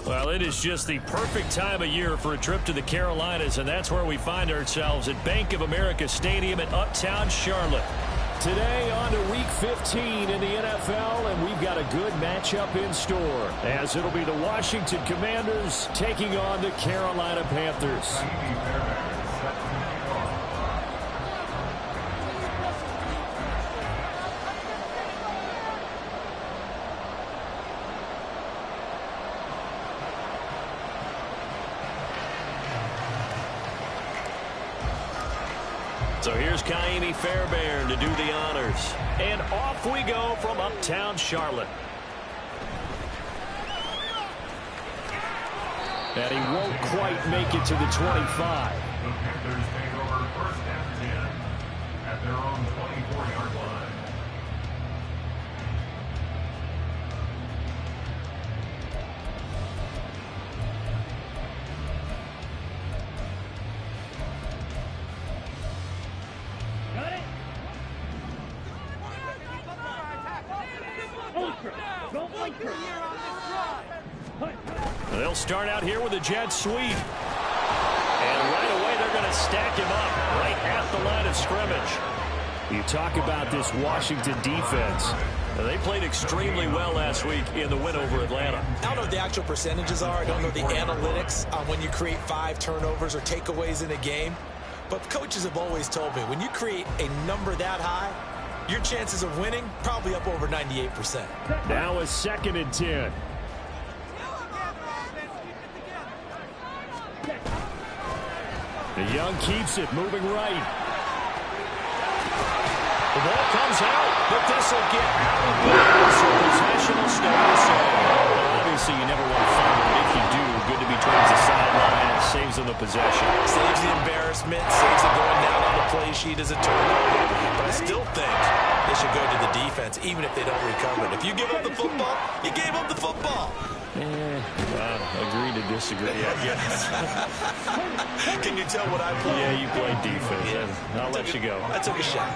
Well, it is just the perfect time of year for a trip to the Carolinas, and that's where we find ourselves at Bank of America Stadium in Uptown Charlotte. Today on to Week 15 in the NFL, and we've got a good matchup in store, as it'll be the Washington Commanders taking on the Carolina Panthers. So here's Ps5 to do the honors. And off we go from Uptown Charlotte. And he won't quite make it to the 25. The Panthers take over first and 10 at their own 24-yard line. They'll start out here with a jet sweep. And right away they're going to stack him up right at the line of scrimmage. You talk about this Washington defense. They played extremely well last week in the win over Atlanta. I don't know what the actual percentages are. I don't know the analytics on when you create 5 turnovers or takeaways in a game. But coaches have always told me when you create a number that high, your chances of winning probably up over 98%. Now a 2nd and 10. The Young keeps it, moving right. The ball comes out, but this will get out of bounds. So possession will stay the same. Well, obviously, you never want to fumble, but if you do, good to be towards the sideline. It saves them the possession. Saves the embarrassment, saves it going down on the play sheet as a turnover. But I still think they should go to the defense, even if they don't recover it. If you give up the football, you gave up the football. Agree to disagree, I guess. Can you tell what I play? Yeah, you played defense. Yeah. I'll let you go. I took a shot.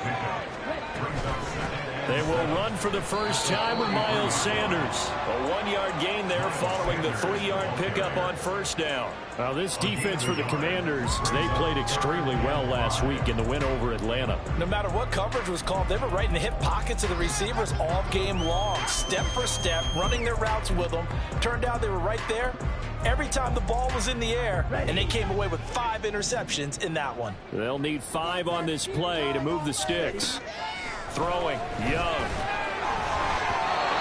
They will run for the first time with Miles Sanders. A 1-yard gain there following the 3-yard pickup on first down. Now this defense for the Commanders, they played extremely well last week in the win over Atlanta. No matter what coverage was called, they were right in the hip pockets of the receivers all game long. Step for step, running their routes with them. Turned out they were right there every time the ball was in the air, and they came away with 5 interceptions in that one. They'll need 5 on this play to move the sticks. Throwing, Young.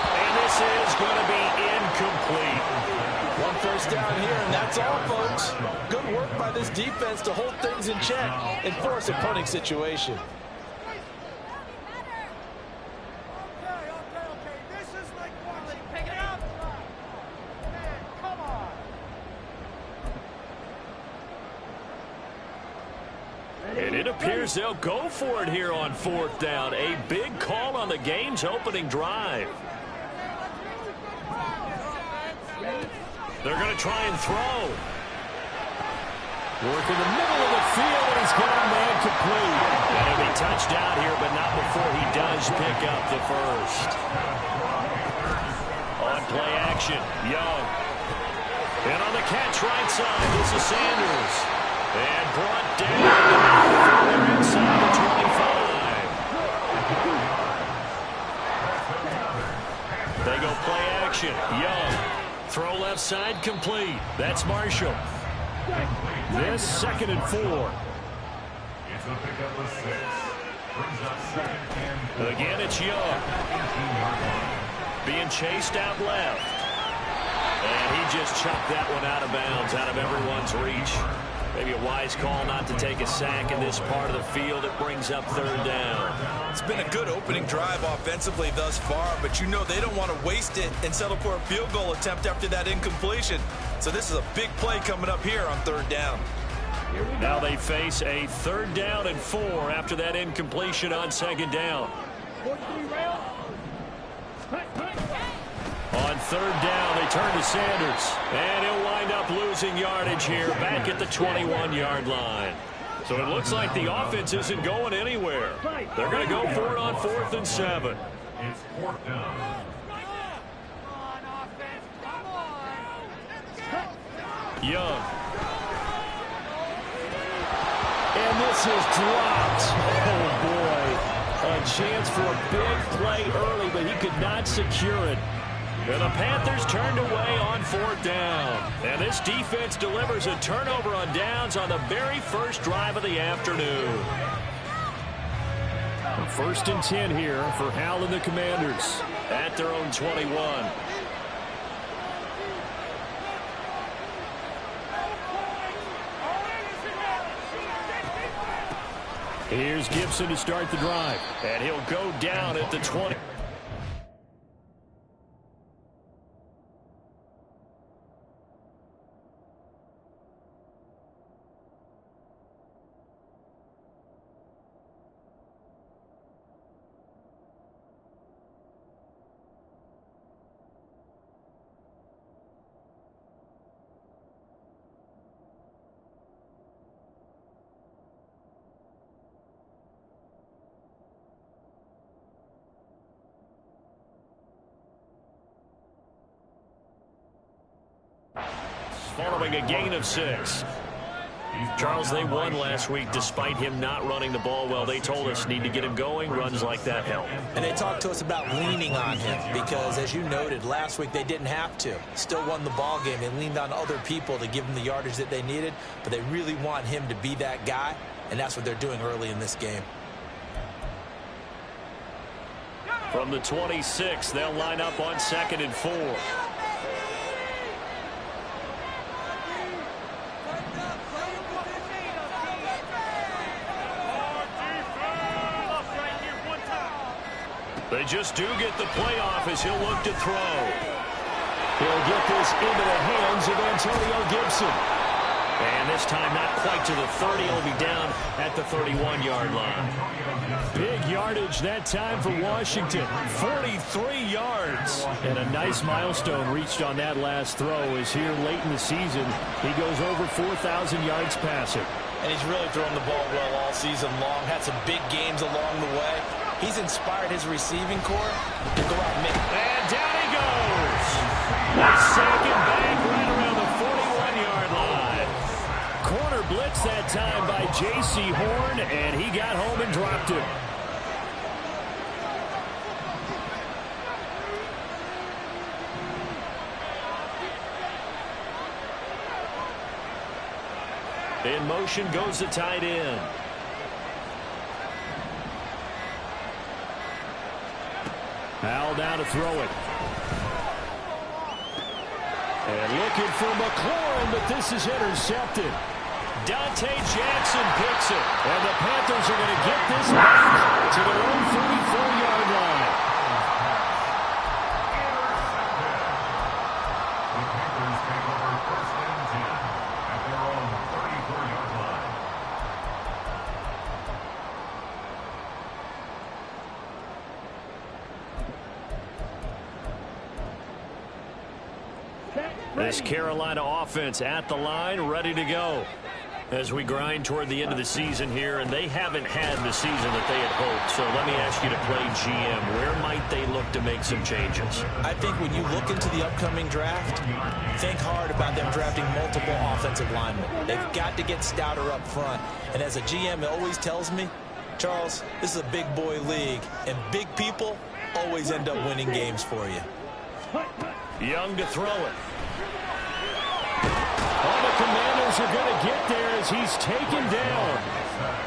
And this is going to be incomplete. 1 first down here, and that's all, folks. Good work by this defense to hold things in check and force a punting situation. And it appears they'll go for it here on 4th down. A big call on the game's opening drive. They're going to try and throw. Work in the middle of the field, and he's got a man complete. And he'll be touchdown here, but not before he does pick up the first. On play action, Young. And on the catch right side, this is Sanders. And brought down further inside the 25. They go play action. Young. Throw left side complete. That's Marshall. This 2nd and 4. It's a pickup of 6. Brings up 2nd and 4. Again, it's Young. Being chased out left. And he just chucked that one out of bounds, out of everyone's reach. Maybe a wise call not to take a sack in this part of the field. It brings up 3rd down. It's been a good opening drive offensively thus far, but you know they don't want to waste it and settle for a field goal attempt after that incompletion. So this is a big play coming up here on 3rd down. Now they face a 3rd down and 4 after that incompletion on 2nd down. On 3rd down, they turn to Sanders. And he'll wind up losing yardage here back at the 21-yard line. So it looks like the offense isn't going anywhere. They're going to go for it on 4th and 7. It's 4th down. Young. And this is dropped. Oh, boy. A chance for a big play early, but he could not secure it. And the Panthers turned away on 4th down. And this defense delivers a turnover on downs on the very first drive of the afternoon. 1st and 10 here for Hal and the Commanders at their own 21. Here's Gibson to start the drive. And he'll go down at the 20. Following a gain of 6. Charles, they won last week despite him not running the ball well. They told us need to get him going. Runs like that help. And they talked to us about leaning on him because, as you noted, last week they didn't have to. Still won the ball game. They leaned on other people to give them the yardage that they needed, but they really want him to be that guy, and that's what they're doing early in this game. From the 26, they'll line up on 2nd and 4. They just do get the playoff as he'll look to throw. He'll get this into the hands of Antonio Gibson. And this time not quite to the 30. He'll be down at the 31-yard line. Big yardage that time for Washington. 43 yards. And a nice milestone reached on that last throw as here late in the season he goes over 4,000 yards passing. And he's really thrown the ball well all season long. Had some big games along the way. He's inspired his receiving corps to go out and make. And down he goes. Second back right around the 41-yard line. Corner blitz that time by J.C. Horn, and he got home and dropped it. In motion goes the tight end. Hal down to throw it. And looking for McLaurin, but this is intercepted. Dante Jackson picks it. And the Panthers are going to get this back to their own 44-yard line. The Panthers take over 1st and 10 at their own 34-yard line. This Carolina offense at the line, ready to go. As we grind toward the end of the season here, and they haven't had the season that they had hoped. So let me ask you to play GM. Where might they look to make some changes? I think when you look into the upcoming draft, think hard about them drafting multiple offensive linemen. They've got to get stouter up front. And as a GM, it always tells me, Charles, this is a big boy league, and big people always end up winning games for you. Young to throw it. All the Commanders are going to get there as he's taken down.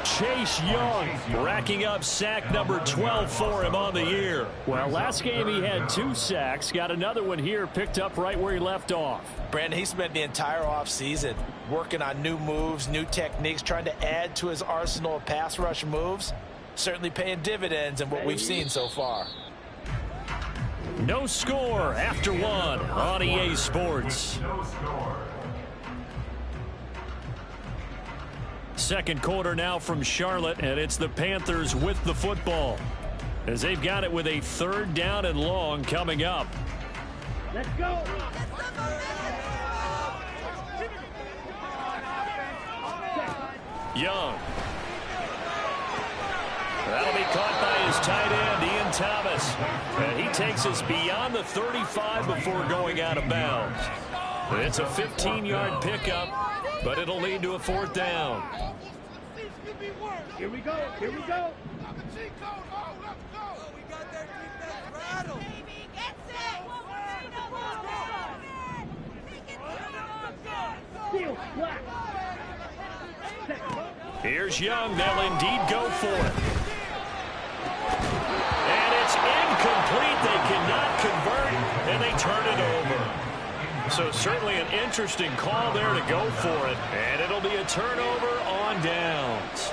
Chase Young racking up sack number 12 for him on the year. Well, last game he had 2 sacks. Got another one here picked up right where he left off. Brandon, he spent the entire offseason working on new moves, new techniques, trying to add to his arsenal of pass rush moves. Certainly paying dividends in what we've seen so far. No score after 1 on EA Sports. No score. Second quarter now from Charlotte, and it's the Panthers with the football as they've got it with a 3rd down and long coming up. Let's go. Young. That'll be caught by his tight end, Ian Thomas. And he takes us beyond the 35 before going out of bounds. It's a 15-yard pickup, but it'll lead to a 4th down. Here we go. Here we go. Here's Young. They'll indeed go for it. And it's incomplete. They cannot convert, and they turn it over. So certainly an interesting call there to go for it. And it'll be a turnover on downs.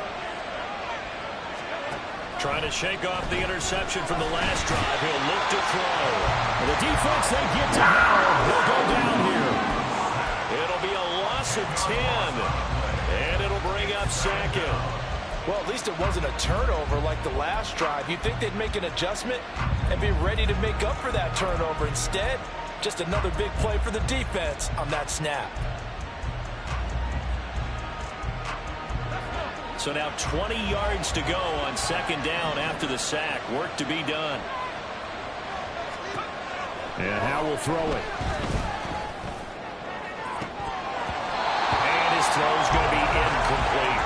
Trying to shake off the interception from the last drive. He'll look to throw. And the defense, they get to Howell. He'll go down here. It'll be a loss of 10. And it'll bring up 2nd. Well, at least it wasn't a turnover like the last drive. You'd think they'd make an adjustment and be ready to make up for that turnover. Instead, just another big play for the defense on that snap. So now 20 yards to go on 2nd down after the sack. Work to be done. And Howell will throw it. And his throw's going to be incomplete.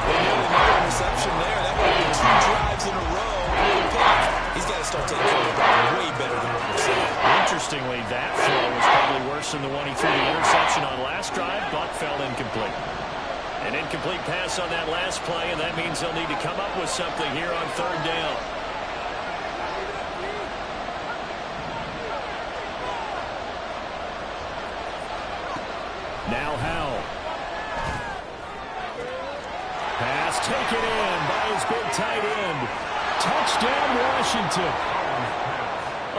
Another interception there. That would be 2 drives in a row. He's got to start taking care of the ball way better than what we're seeing. Interestingly, that throw was probably worse than the one he threw the interception on last drive, but fell incomplete. An incomplete pass on that last play, and that means they'll need to come up with something here on 3rd down. Now Howell. Pass taken in by his big tight end. Touchdown, Washington.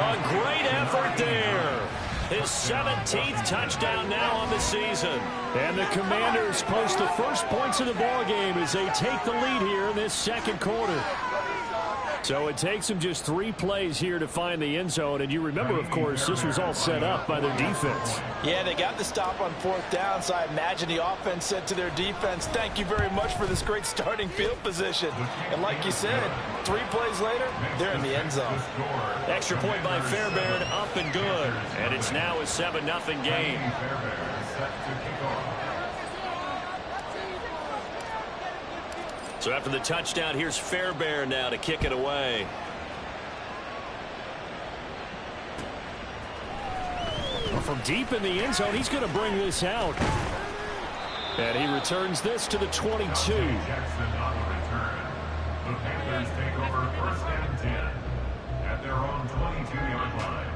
A great effort there. His 17th touchdown now on the season. And the Commanders post the first points of the ball game as they take the lead here in this 2nd quarter. So it takes them just 3 plays here to find the end zone. And you remember, of course, this was all set up by their defense. Yeah, they got the stop on 4th down, so I imagine the offense said to their defense, thank you very much for this great starting field position. And like you said, 3 plays later, they're in the end zone. Extra point by Fairbairn, up and good. And it's now a 7-0 game. So after the touchdown, here's Fairbairn now to kick it away. From deep in the end zone, he's going to bring this out. And he returns this to the 22. Jackson on the return. The Panthers take over 1st and 10 at their own 22-yard line.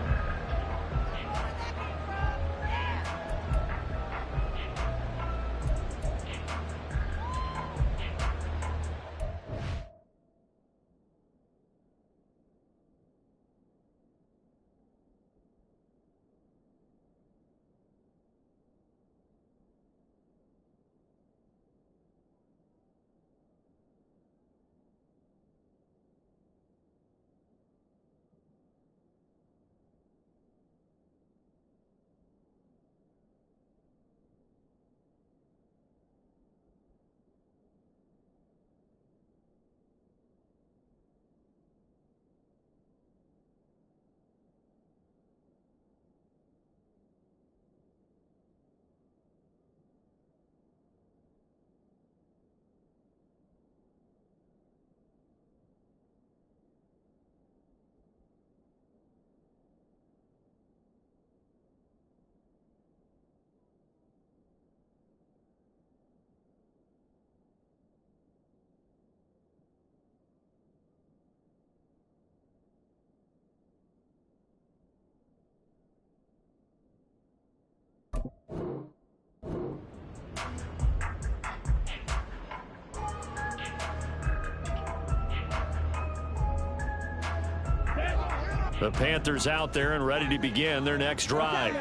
The Panthers out there and ready to begin their next drive.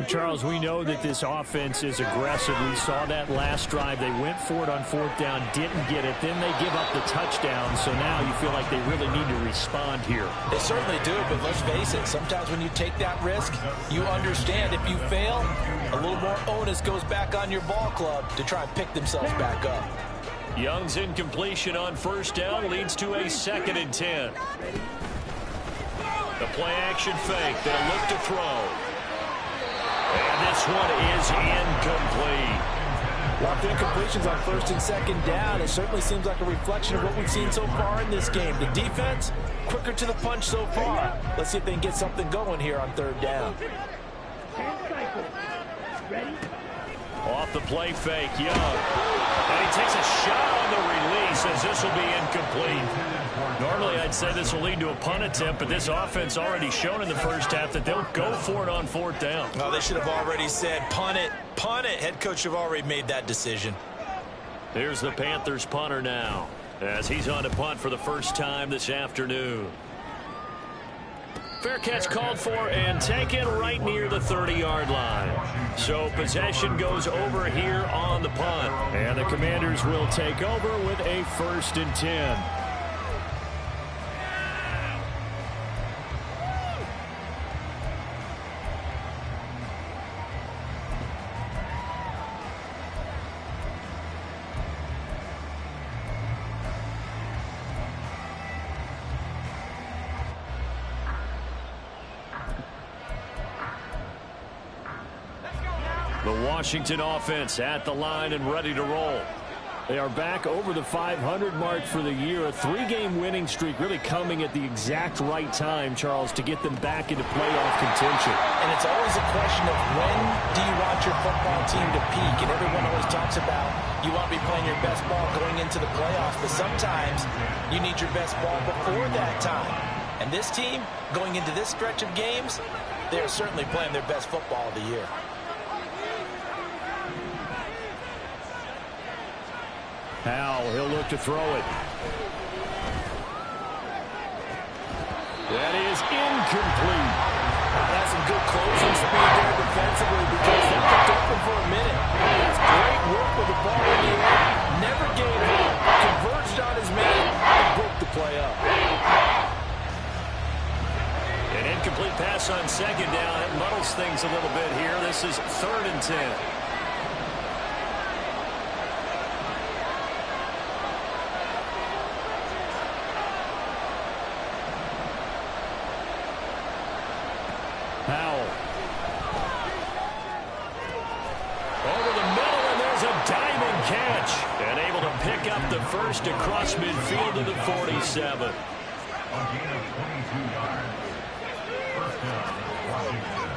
Charles, we know that this offense is aggressive. We saw that last drive. They went for it on 4th down, didn't get it. Then they give up the touchdown. So now you feel like they really need to respond here. They certainly do, but let's face it. Sometimes when you take that risk, you understand if you fail, a little more onus goes back on your ball club to try and pick themselves back up. Young's incompletion on 1st down leads to a 2nd and 10. The play-action fake. They'll look to throw. And this one is incomplete. A lot of incompletions on first and second down. It certainly seems like a reflection of what we've seen so far in this game. The defense, quicker to the punch so far. Let's see if they can get something going here on third down. Ready? Off the play fake, Young. And he takes a shot on the release as this will be incomplete. Normally I'd say this will lead to a punt attempt, but this offense already shown in the first half that they'll go for it on fourth down. Oh, they should have already said punt it, punt it. Head coach have already made that decision. Here's the Panthers punter now as he's on to punt for the first time this afternoon. Fair catch called for and taken right near the 30-yard line. So possession goes over here on the punt. And the Commanders will take over with a 1st and 10. The Washington offense at the line and ready to roll. They are back over the 500 mark for the year. A 3-game winning streak really coming at the exact right time, Charles, to get them back into playoff contention. And it's always a question of when do you want your football team to peak? And everyone always talks about you want to be playing your best ball going into the playoffs, but sometimes you need your best ball before that time. And this team, going into this stretch of games, they are certainly playing their best football of the year. Howell, he'll look to throw it. That is incomplete. That's some good closing speed there defensively because they kept open for a minute. That's great work with the ball in the air. Never gave up. Converged on his man and broke the play up. An incomplete pass on second down. It muddles things a little bit here. This is 3rd and 10. Howell. Over the middle, and there's a diving catch. And able to pick up the first across midfield to the 47. A gain of 22 yards. First down, Washington.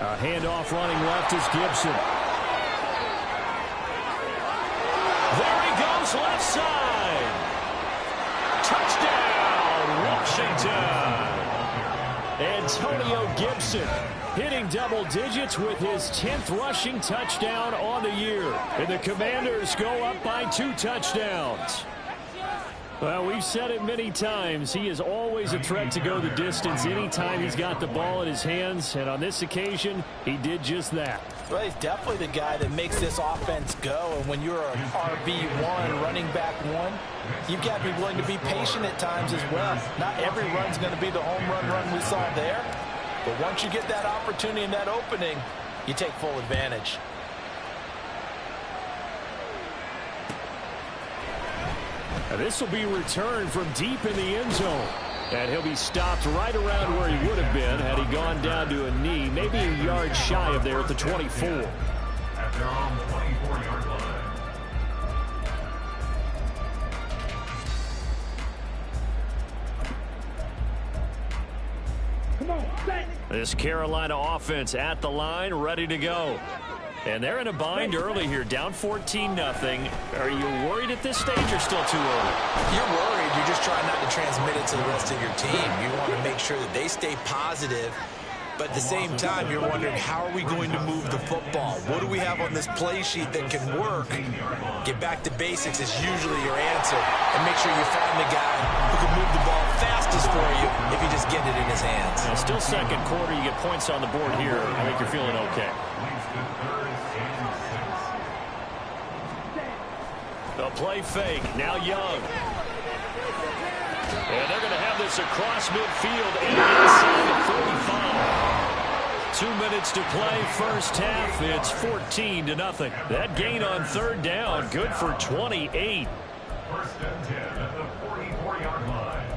A handoff running left is Gibson. There he goes, left side. Touchdown! Washington. Antonio Gibson hitting double digits with his 10th rushing touchdown on the year. And the Commanders go up by 2 touchdowns. Well, we've said it many times. He is always a threat to go the distance anytime he's got the ball in his hands. And on this occasion, he did just that. Well, he's definitely the guy that makes this offense go. And when you're an RB1, running back one, you've got to be willing to be patient at times as well. Not every run's going to be the home run we saw there. But once you get that opportunity and that opening, you take full advantage. And this will be returned from deep in the end zone. And he'll be stopped right around where he would have been had he gone down to a knee, maybe a yard shy of there at the 24. At their own 24-yard line. Come on, set. This Carolina offense at the line, ready to go. And they're in a bind early here, down 14-0. Are you worried at this stage or still too early? You're worried. You're just trying not to transmit it to the rest of your team. You want to make sure that they stay positive. But at the same time, you're wondering, how are we going to move the football? What do we have on this play sheet that can work? Get back to basics is usually your answer. And make sure you find the guy who can move the ball fastest for you if you just get it in his hands. Now, still second quarter, you get points on the board here. I think you're feeling okay. The play fake, now Young. And they're going to have this across midfield and inside the 45. 2 minutes to play, first half. It's 14-0. That gain on third down, good for 28. First and 10 at the 44-yard line.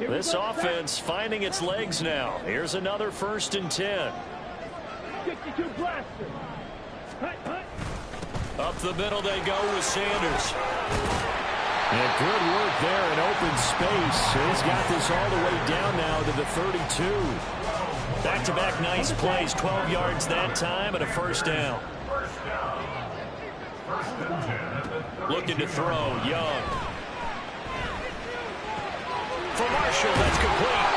This offense finding its legs now. Here's another 1st and 10. 62 blaster. Up the middle they go with Sanders. And good work there in open space. He's got this all the way down now to the 32. Back-to-back nice plays. 12 yards that time and a 1st down. Looking to throw. Young. For Marshall, that's complete.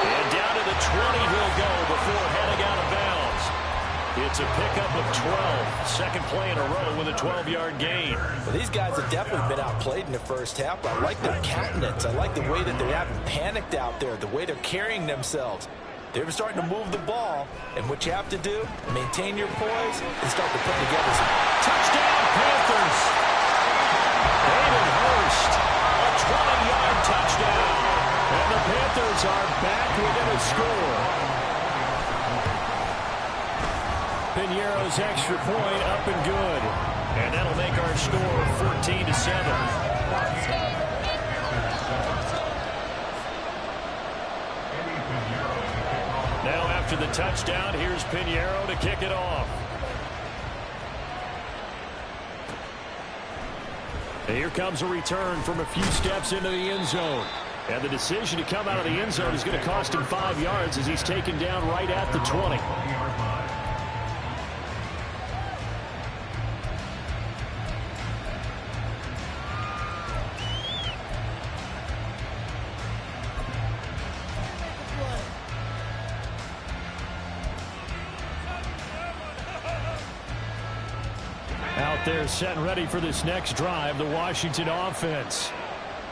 And down to the 20 he'll go before heading out of bounds. It's a pickup of 12. Second play in a row with a 12-yard gain. Well, these guys have definitely been outplayed in the first half. I like their countenance. I like the way that they haven't panicked out there, the way they're carrying themselves. They're starting to move the ball, and what you have to do, maintain your poise and start to put together some. Touchdown, Panthers! Hayden Hurst, a 20-yard touchdown. And the Panthers are back within a score. Piñeiro's extra point up and good. And that'll make our score 14-7. Now after the touchdown, here's Piñeiro to kick it off. Here comes a return from a few steps into the end zone. And the decision to come out of the end zone is going to cost him 5 yards as he's taken down right at the 20. Out there set and ready for this next drive, the Washington offense.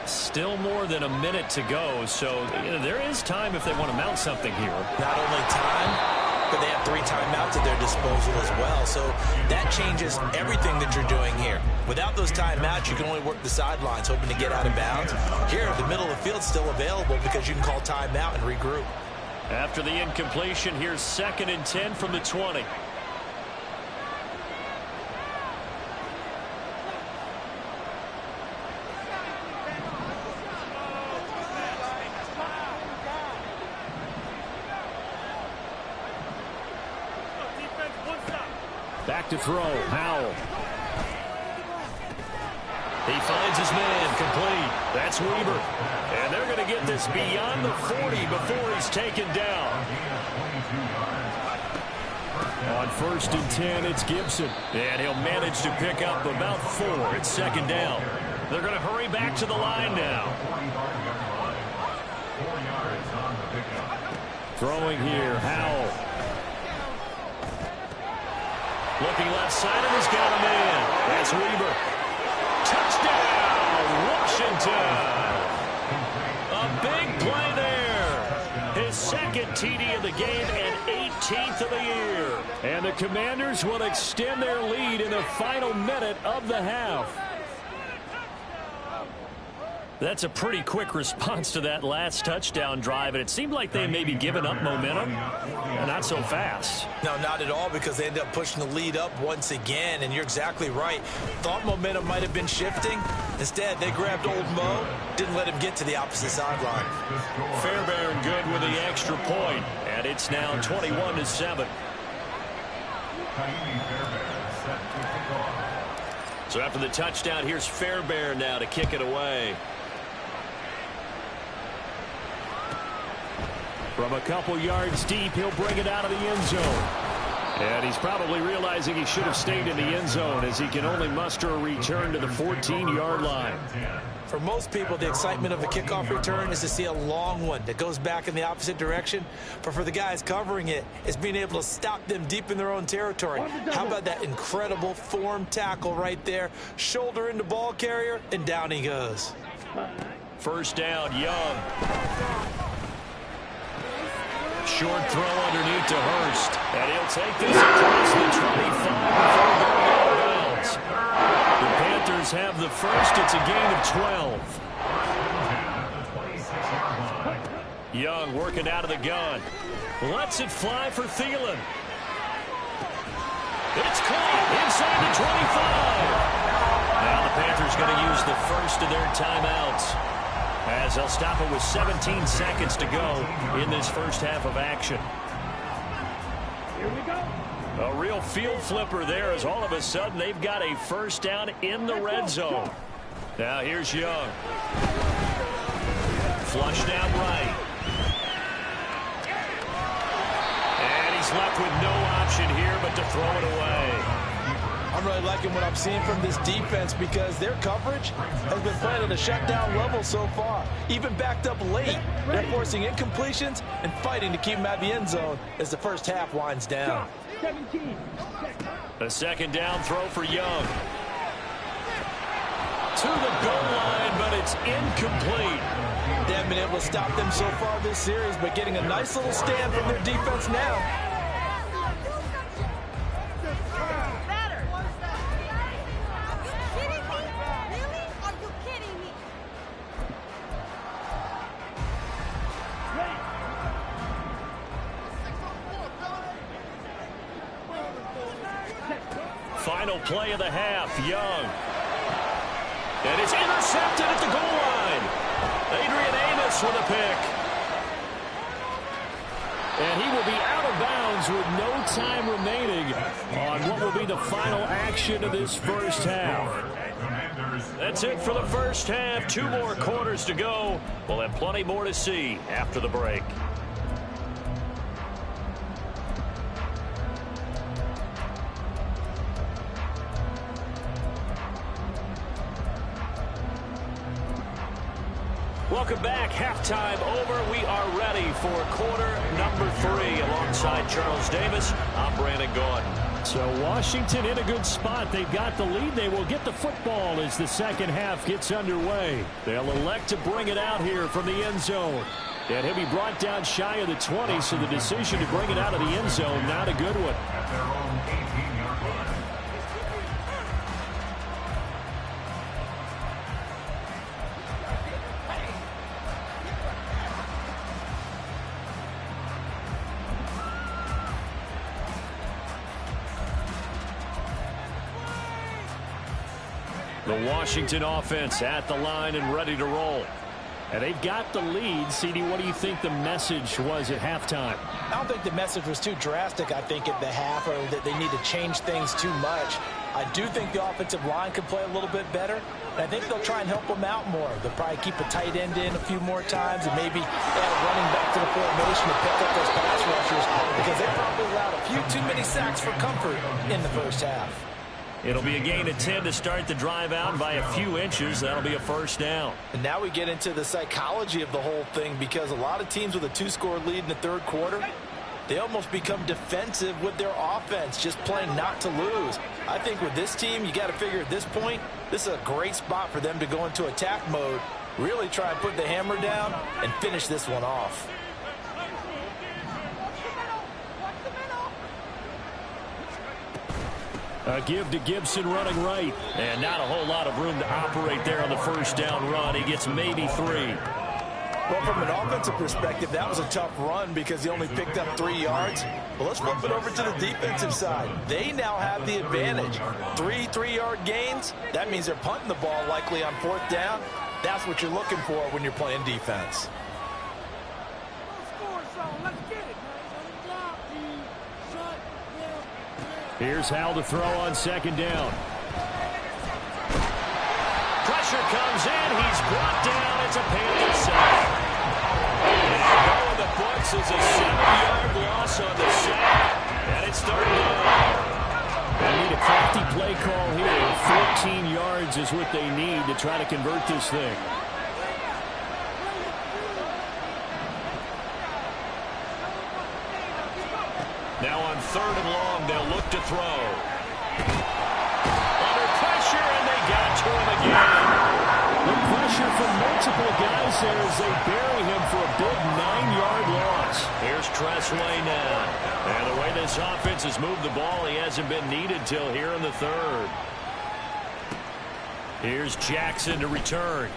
Still more than a minute to go, so there is time if they want to mount something here. Not only time, but they have 3 timeouts at their disposal as well, so that changes everything that you're doing here. Without those timeouts, you can only work the sidelines, hoping to get out of bounds. Here, the middle of the field is still available because you can call timeout and regroup. After the incompletion, here's 2nd and 10 from the 20. Back to throw. Howell. He finds his man. Complete. That's Weaver. And they're going to get this beyond the 40 before he's taken down. On 1st and 10, it's Gibson. And he'll manage to pick up about 4. It's 2nd down. They're going to hurry back to the line now. Throwing here. Howell. Looking left side, and he's got a man. That's Weaver. Touchdown, Washington. A big play there. His 2nd TD of the game and 18th of the year. And the Commanders will extend their lead in the final minute of the half. That's a pretty quick response to that last touchdown drive, and it seemed like they may be giving up momentum. Not so fast. No, not at all, because they end up pushing the lead up once again, and you're exactly right. Thought momentum might have been shifting. Instead, they grabbed old Mo, didn't let him get to the opposite sideline. Fairbairn good with the extra point, and it's now 21-7. So after the touchdown, here's Fairbairn now to kick it away. From a couple yards deep, he'll bring it out of the end zone. And he's probably realizing he should have stayed in the end zone as he can only muster a return to the 14-yard line. For most people, the excitement of a kickoff return is to see a long one that goes back in the opposite direction. But for the guys covering it, it's being able to stop them deep in their own territory. How about that incredible form tackle right there? Shoulder into ball carrier, and down he goes. 1st down, Young. Short throw underneath to Hurst. And he'll take this across the 25 before going out of bounds. The Panthers have the first. It's a gain of 12. Young working out of the gun. Lets it fly for Thielen. It's caught inside the 25. Now the Panthers going to use the first of their timeouts. as they'll stop it with 17 seconds to go in this first half of action. Here we go. A real field flipper there as all of a sudden they've got a first down in the red zone. Now here's Young. Flush down right. And he's left with no option here but to throw it away. I'm really liking what I'm seeing from this defense because their coverage has been playing at a shutdown level so far. Even backed up late, they're forcing incompletions and fighting to keep them out of the end zone as the first half winds down. 17. A second down throw for Young. To the goal line, but it's incomplete. They haven't been able to stop them so far this series, but getting a nice little stand from their defense now. Final play of the half, Young. And it's intercepted at the goal line. Adrian Amos with a pick. And he will be out of bounds with no time remaining on what will be the final action of this first half. That's it for the first half. 2 more quarters to go. We'll have plenty more to see after the break. Welcome back. Halftime over. We are ready for quarter number 3. Alongside Charles Davis, I'm Brandon Gordon. So Washington in a good spot. They've got the lead. They will get the football as the second half gets underway. They'll elect to bring it out here from the end zone. And he'll be brought down shy of the 20, so the decision to bring it out of the end zone, not a good one. At their own 18-yard line. The Washington offense at the line and ready to roll. And they've got the lead. CD, what do you think the message was at halftime? I don't think the message was too drastic, I think, at the half, or that they need to change things too much. I do think the offensive line could play a little bit better, and I think they'll try and help them out more. They'll probably keep a tight end in a few more times and maybe add a running back to the formation to pick up those pass rushers because they probably allowed a few too many sacks for comfort in the first half. It'll be a gain of 10 to start the drive out by a few inches. That'll be a first down. And now we get into the psychology of the whole thing because a lot of teams with a 2-score lead in the third quarter, they almost become defensive with their offense, just playing not to lose. I think with this team, you got to figure at this point, this is a great spot for them to go into attack mode, really try and put the hammer down and finish this one off. A give to Gibson running right. And not a whole lot of room to operate there on the first down run. He gets maybe 3. Well, from an offensive perspective, that was a tough run because he only picked up 3 yards. Well, let's flip it over to the defensive side. They now have the advantage. 3 3-yard gains. That means they're punting the ball likely on 4th down. That's what you're looking for when you're playing defense. Here's Hal to throw on second down. Pressure comes in. He's brought down. It's a Panther sack. And going the books is a 7-yard loss on the sack. And it's 3rd down. They need a crafty play call here. 14 yards is what they need to try to convert this thing. Now on 3rd and long, they'll look to throw. Under pressure, and they got to him again. The pressure from multiple guys there as they bury him for a big 9-yard loss. Here's Treslay now. And the way this offense has moved the ball, he hasn't been needed till here in the 3rd. Here's Jackson to return.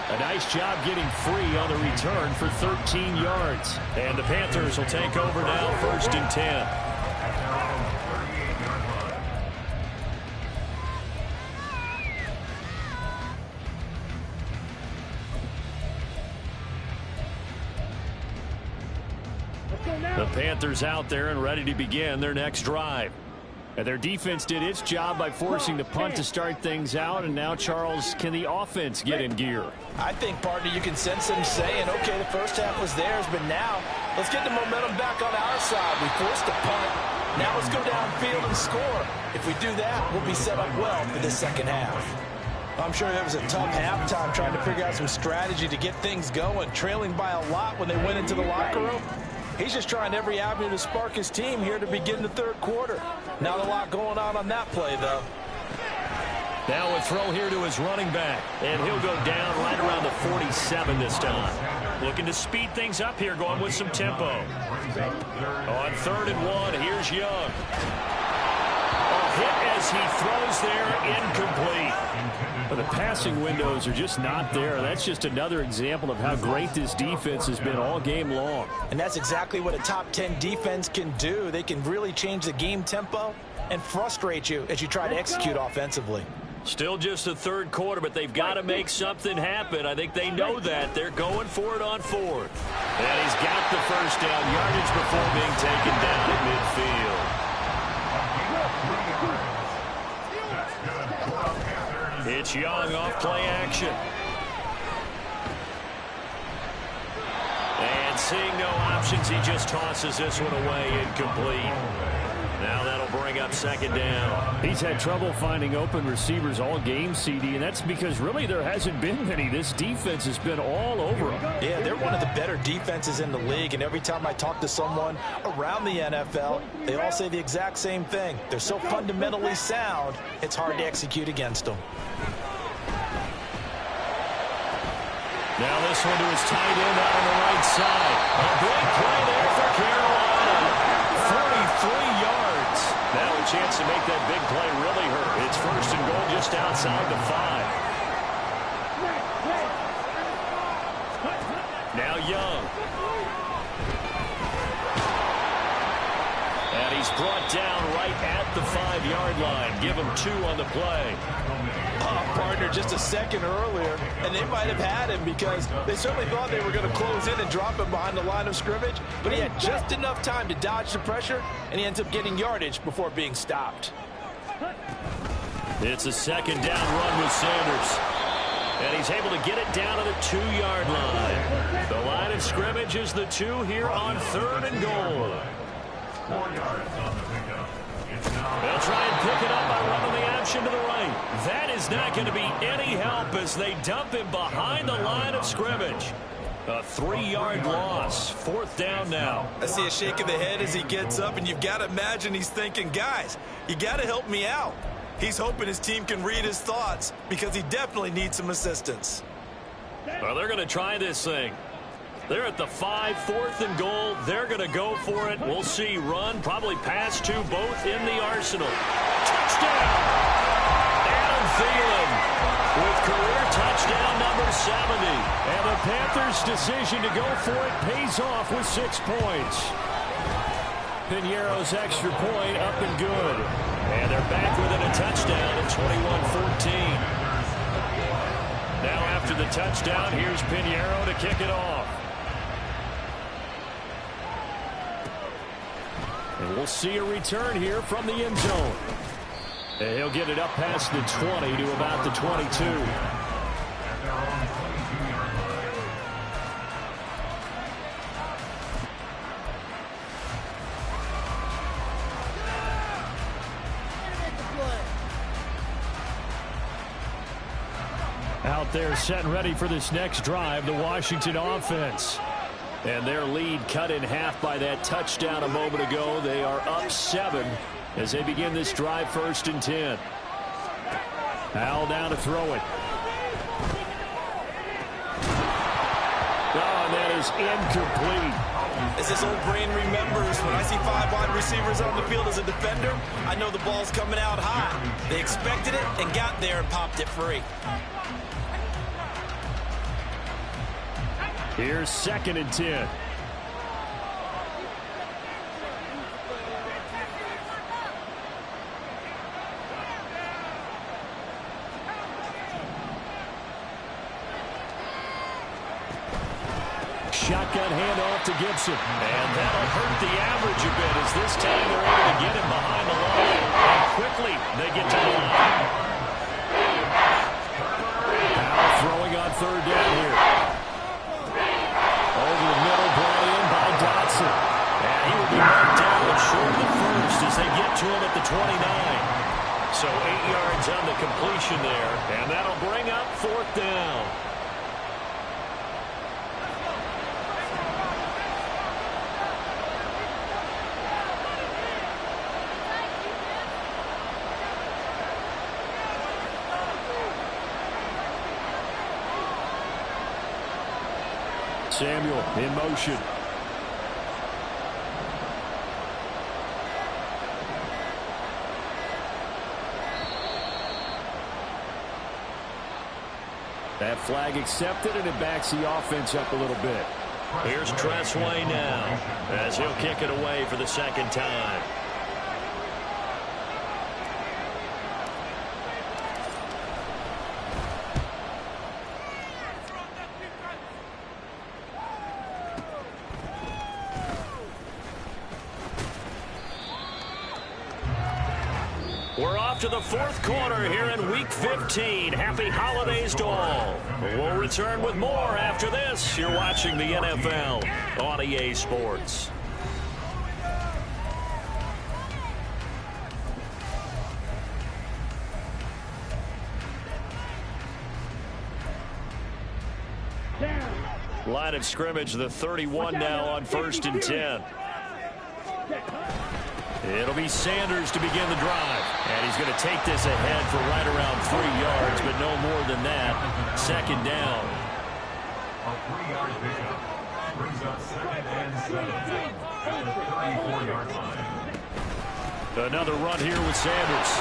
A nice job getting free on the return for 13 yards. And the Panthers will take over now, 1st and 10. The Panthers out there and ready to begin their next drive. And their defense did its job by forcing the punt to start things out. And now, Charles, can the offense get in gear? I think, partner, you can sense them saying, okay, the first half was theirs, but now let's get the momentum back on our side. We forced a punt. Now let's go downfield and score. If we do that, we'll be set up well for the second half. I'm sure there was a tough halftime trying to figure out some strategy to get things going, trailing by a lot when they went into the locker room. He's just trying every avenue to spark his team here to begin the third quarter. Not a lot going on that play, though. Now a throw here to his running back, and he'll go down right around the 47 this time. Looking to speed things up here, going with some tempo. On 3rd and 1, here's Young. A hit as he throws there, incomplete. But the passing windows are just not there. That's just another example of how great this defense has been all game long. And that's exactly what a top 10 defense can do. They can really change the game tempo and frustrate you as you try to execute offensively. Still just the third quarter, but they've got to make something happen. I think they know that. They're going for it on 4th. And he's got the first down yardage before being taken down at midfield. It's Young off play action. And seeing no options, he just tosses this one away, incomplete. Now that'll bring up 2nd down. He's had trouble finding open receivers all game, CD, and that's because really there hasn't been many. This defense has been all over them. Yeah, they're one of the better defenses in the league, and every time I talk to someone around the NFL, they all say the exact same thing. They're so fundamentally sound, it's hard to execute against them. Now this one to his tight end out on the right side. A big play there for Carolina. 43 yards. Now a chance to make that big play really hurt. It's 1st and goal just outside the 5. Now Young. And he's brought down right at the 5-yard line. Give him 2 on the play. Partner, just a second earlier, and they might have had him because they certainly thought they were going to close in and drop him behind the line of scrimmage, but he had just enough time to dodge the pressure, and he ends up getting yardage before being stopped. It's a 2nd down run with Sanders. And he's able to get it down to the 2-yard line. The line of scrimmage is the 2 here on 3rd and goal. 4 yards on the pickup. They'll try and pick it up by running the option to the right. That is not going to be any help as they dump him behind the line of scrimmage. A 3-yard loss. 4th down now. I see a shake of the head as he gets up, and you've got to imagine he's thinking, guys, you got to help me out. He's hoping his team can read his thoughts because he definitely needs some assistance. Well, they're going to try this thing. They're at the 5, 4th and goal. They're going to go for it. We'll see. Run, probably pass 2, both in the arsenal. Touchdown! Adam Thielen with career touchdown number 70. And the Panthers' decision to go for it pays off with 6 points. Piñeiro's extra point up and good. And they're back within a touchdown at 21-14. Now after the touchdown, here's Piñeiro to kick it off. And we'll see a return here from the end zone. And he'll get it up past the 20 to about the 22. Out there set and ready for this next drive, the Washington offense. And their lead cut in half by that touchdown a moment ago. They are up 7 as they begin this drive, 1st and 10. Howell down to throw it. Oh, and that is incomplete. As this old brain remembers, when I see 5 wide receivers on the field as a defender, I know the ball's coming out hot. They expected it and got there and popped it free. Here's 2nd and 10. shotgun handoff to Gibson. And that'll hurt the average a bit as this time they're able to get him behind the line. And quickly they get to the line. Now throwing on third down here. Over the middle, brought in by Dodson. And he will be marked down short of the first as they get to him at the 29. So 8 yards on the completion there. And that'll bring up fourth down. Samuel in motion. That flag accepted, and it backs the offense up a little bit. Here's Tressway now as he'll kick it away for the second time. We're off to the fourth quarter here in Week 15. Happy holidays to all. We'll return with more after this. You're watching the NFL on EA Sports. Line of scrimmage, the 31 now on 1st and 10. It'll be Sanders to begin the drive. And he's going to take this ahead for right around 3 yards, but no more than that. Second down. A 3-yard pickup brings up 2nd and 7 at the 34-yard line. Another run here with Sanders.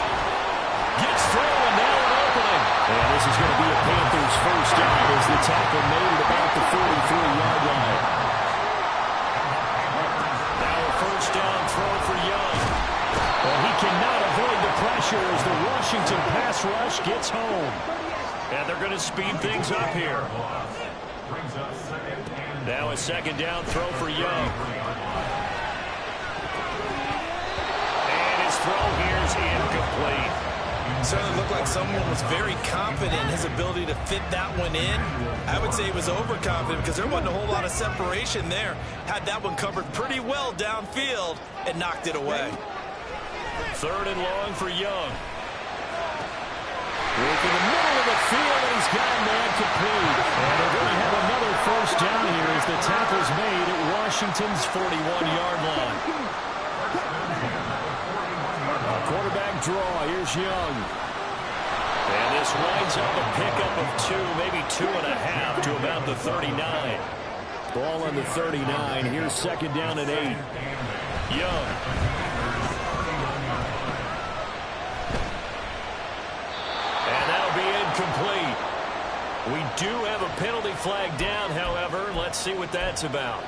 Gets through and now an opening. And this is going to be a Panthers first down as the tackle made it about the 43-yard line. Now a first down throw for Young. Well, he cannot avoid the pressure as the Washington pass rush gets home. And they're going to speed things up here. Now a second down throw for Young. And his throw here is incomplete. Certainly looked like someone was very confident in his ability to fit that one in. I would say he was overconfident because there wasn't a whole lot of separation there. Had that one covered pretty well downfield and knocked it away. Third and long for Young. Working the middle of the field, and he's got a man complete. And they're going to have another first down here as the tackle's made at Washington's 41-yard line. Quarterback draw. Here's Young. And this winds up a pickup of 2, maybe 2.5 to about the 39. Ball on the 39. Here's second down and 8. Young. And that'll be incomplete. We do have a penalty flag down, however. Let's see what that's about.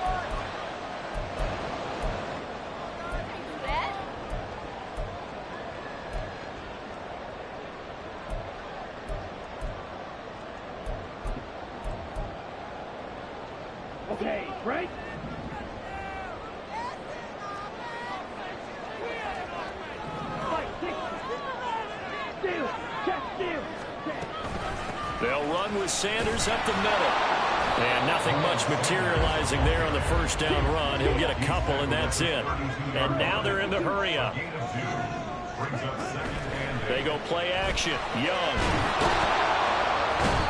Okay, right? They'll run with Sanders up the middle. And nothing much materializing there on the first down run. He'll get a couple, and that's it. And now they're in the hurry up. They go play action. Young.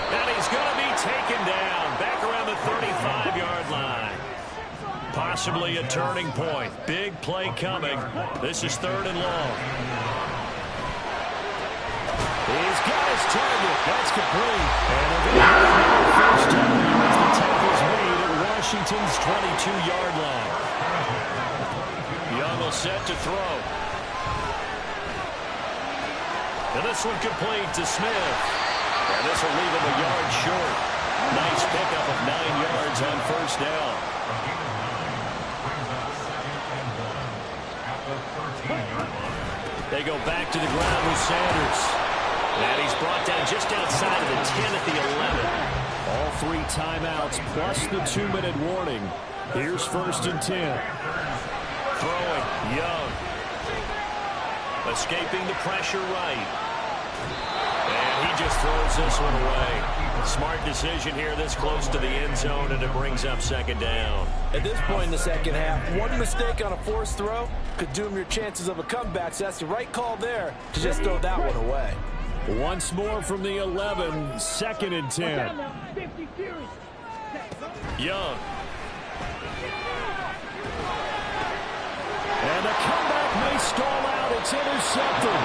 And he's going to be taken down back around the 35-yard line. Possibly a turning point. Big play coming. This is third and long. He's got his target. That's complete. And they're going to have another first down as the tackle's made at Washington's 22-yard line. Young will set to throw. And this one complete to Smith. And this will leave him a yard short. Nice pickup of 9 yards on first down. They go back to the ground with Sanders. And he's brought down just outside of the 10 at the 11. All 3 timeouts plus the 2-minute warning. Here's 1st and 10. Throwing, Young. Escaping the pressure right. And he just throws this one away. Smart decision here this close to the end zone, and it brings up 2nd down. At this point in the second half, one mistake on a forced throw could doom your chances of a comeback. So that's the right call there to just throw that one away. Once more from the 11, 2nd and 10. Young. And the comeback may stall out. It's intercepted.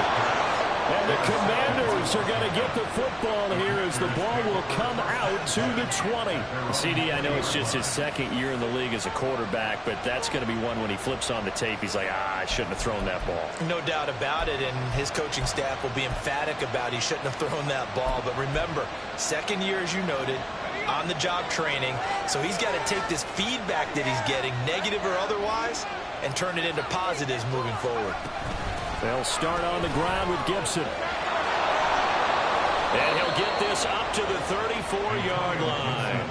And the Commanders are going to get the football here as the ball will come out to the 20. CD, I know it's just his 2nd year in the league as a quarterback, but that's going to be one when he flips on the tape, he's like, I shouldn't have thrown that ball. No doubt about it, and his coaching staff will be emphatic about he shouldn't have thrown that ball. But remember, 2nd year, as you noted, on-the-job training, so he's got to take this feedback that he's getting, negative or otherwise, and turn it into positives moving forward. They'll start on the ground with Gibson. And he'll get this up to the 34-yard line.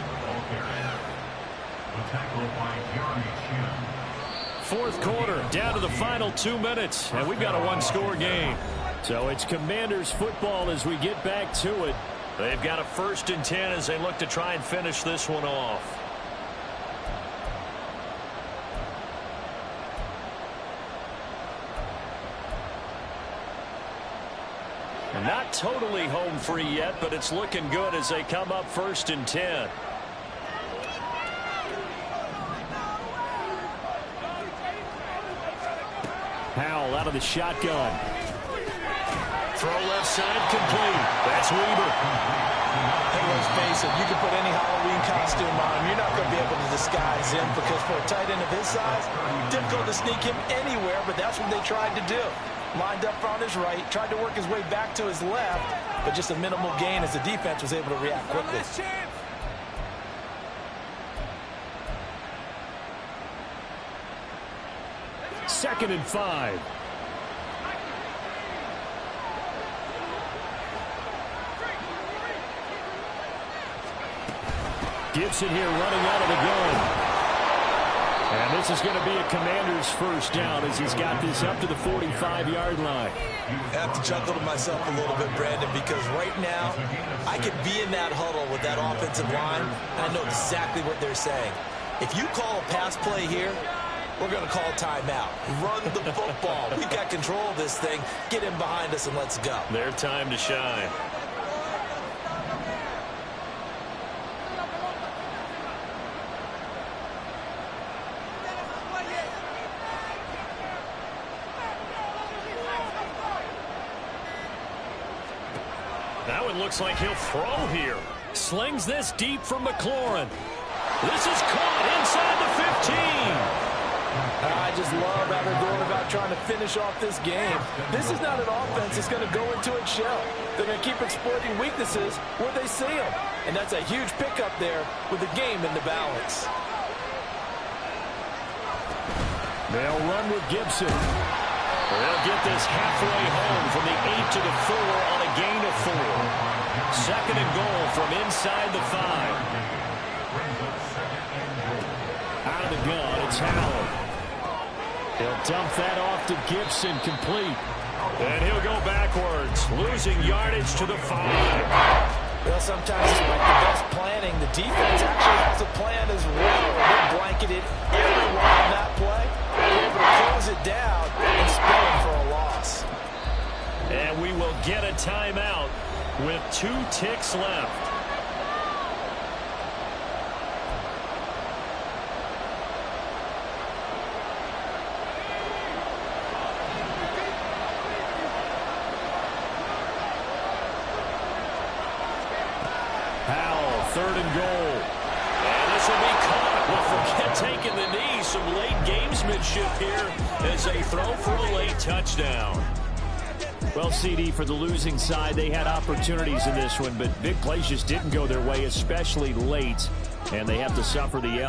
The tackle by Jeremy Chin. 4th quarter, down to the final 2 minutes, and we've got a 1-score game. So it's Commanders football as we get back to it. They've got a 1st and 10 as they look to try and finish this one off. Not totally home free yet, but it's looking good as they come up 1st and 10. Powell out of the shotgun. Throw left side complete. That's Weaver. Hey, let's face it, you can put any Halloween costume on him. You're not going to be able to disguise him because for a tight end of his size, difficult to sneak him anywhere, but that's what they tried to do. Lined up on his right, tried to work his way back to his left, but just a minimal gain as the defense was able to react quickly. Second and 5. Gibson here running out of the gun. And this is going to be a Commander's 1st down as he's got this up to the 45-yard line. I have to chuckle to myself a little bit, Brandon, because right now I could be in that huddle with that offensive line, and I know exactly what they're saying. If you call a pass play here, we're going to call timeout. Run the football. We've got control of this thing. Get in behind us and let's go. Their time to shine. That one looks like he'll throw here. Slings this deep from McLaurin. This is caught inside the 15. I just love how they're going about trying to finish off this game. This is not an offense that's going to go into its shell. They're going to keep exploiting weaknesses where they see them. And that's a huge pickup there with the game in the balance. They'll run with Gibson. They'll get this halfway home from the 8 to the 4 on a gain of 4. 2nd and goal from inside the 5. Out of the gun, it's Howell. He'll dump that off to Gibson, complete. And he'll go backwards, losing yardage to the 5. Well, sometimes despite the best planning, the defense actually has a plan as well. They blanketed everyone on that play. They're able to close it down and spell it for a loss. And we will get a timeout with 2 ticks left. Howell, 3rd and goal. And this will be caught. Well, forget taking the knee. Some late gamesmanship here as they throw for a late touchdown. Well, CD, for the losing side, they had opportunities in this one, but big plays just didn't go their way, especially late, and they have to suffer the L.